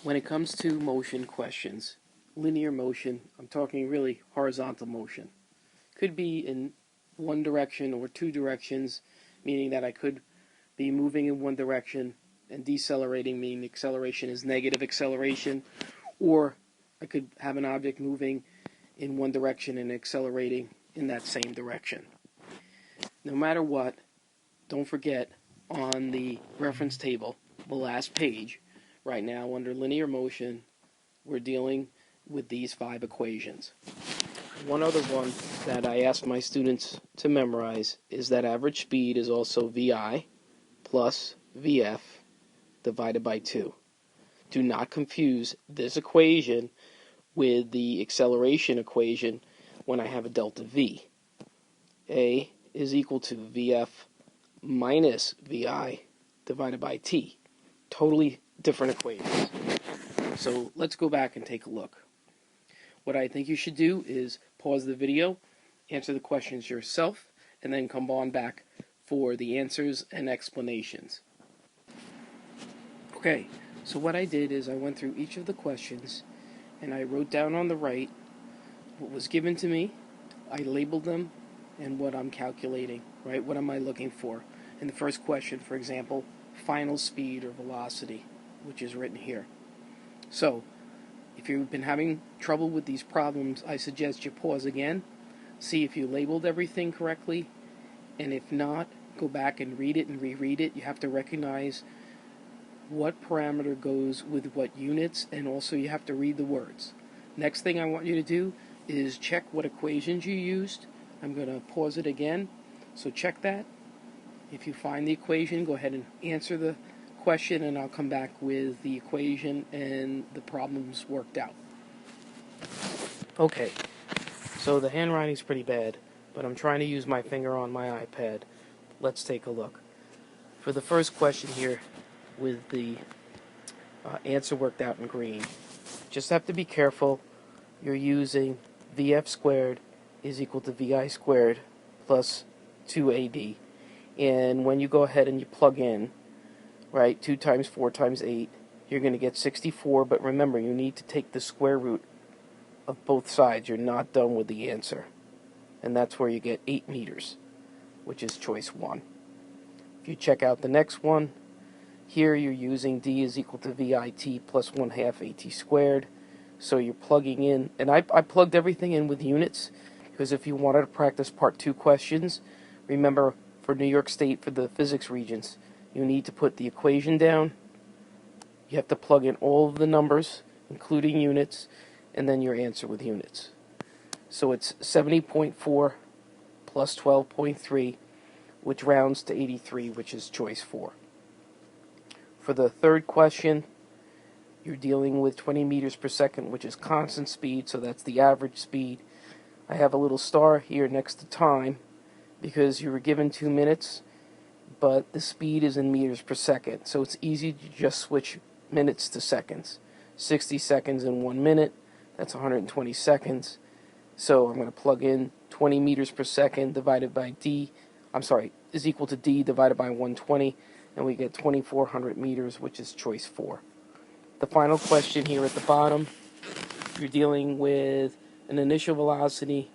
When it comes to motion questions, linear motion, I'm talking really horizontal motion. Could be in one direction or two directions, meaning that I could be moving in one direction and decelerating, meaning acceleration is negative acceleration, or I could have an object moving in one direction and accelerating in that same direction. No matter what, don't forget on the reference table, the last page, right now under linear motion, we're dealing with these 5 equations. One other one that I ask my students to memorize is that average speed is also VI plus VF divided by 2. Do not confuse this equation with the acceleration equation when I have a delta V. A is equal to VF minus VI divided by T. Totally different equations. So let's go back and take a look. What I think you should do is pause the video, answer the questions yourself, and then come on back for the answers and explanations. Okay, so what I did is I went through each of the questions and I wrote down on the right what was given to me, I labeled them, and what I'm calculating, right? What am I looking for? In the first question, for example, final speed or velocity, which is written here. So, if you've been having trouble with these problems, I suggest you pause again, see if you labeled everything correctly, and if not, go back and read it and reread it. You have to recognize what parameter goes with what units, and also you have to read the words. Next thing I want you to do is check what equations you used. I'm going to pause it again, so check that. If you find the equation, go ahead and answer the question, and I'll come back with the equation and the problems worked out. Okay, so the handwriting's pretty bad, but I'm trying to use my finger on my iPad. Let's take a look. For the first question here, with the answer worked out in green, just have to be careful. You're using VF squared is equal to VI squared plus 2AD. And when you go ahead and you plug in, right, 2 times 4 times 8, you're going to get 64, but remember, you need to take the square root of both sides. You're not done with the answer. And that's where you get 8 meters, which is choice 1. If you check out the next one, here you're using D is equal to VIT plus 1/2 AT squared. So you're plugging in, and I plugged everything in with units, because if you wanted to practice part 2 questions, remember, for New York State, for the physics Regents, you need to put the equation down, you have to plug in all of the numbers, including units, and then your answer with units. So it's 70.4 plus 12.3, which rounds to 83, which is choice 4. For the third question, you're dealing with 20 meters per second, which is constant speed, so that's the average speed. I have a little star here next to time, because you were given 2 minutes, but the speed is in meters per second, so it's easy to just switch minutes to seconds. 60 seconds in 1 minute, that's 120 seconds. So I'm going to plug in 20 meters per second divided by is equal to D divided by 120, and we get 2,400 meters, which is choice 4. The final question here at the bottom, you're dealing with an initial velocity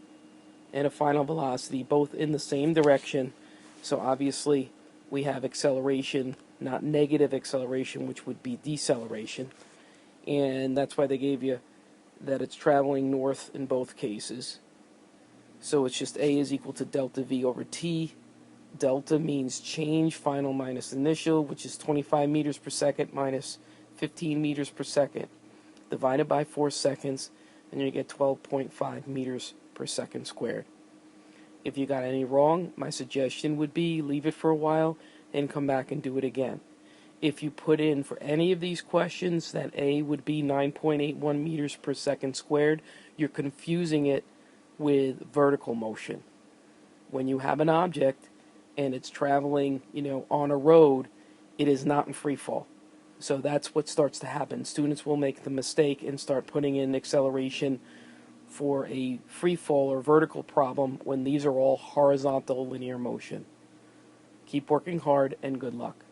and a final velocity, both in the same direction. So obviously we have acceleration, not negative acceleration, which would be deceleration. And that's why they gave you that it's traveling north in both cases. So it's just A is equal to delta V over T. Delta means change, final minus initial, which is 25 meters per second minus 15 meters per second, divided by 4 seconds, and you get 12.5 meters per second squared. If you got any wrong, my suggestion would be leave it for a while and come back and do it again. If you put in for any of these questions that A would be 9.81 meters per second squared, you're confusing it with vertical motion. When you have an object and it's traveling, on a road, it is not in free fall. So that's what starts to happen. Students will make the mistake and start putting in acceleration for a free fall or vertical problem when these are all horizontal linear motion. Keep working hard and good luck.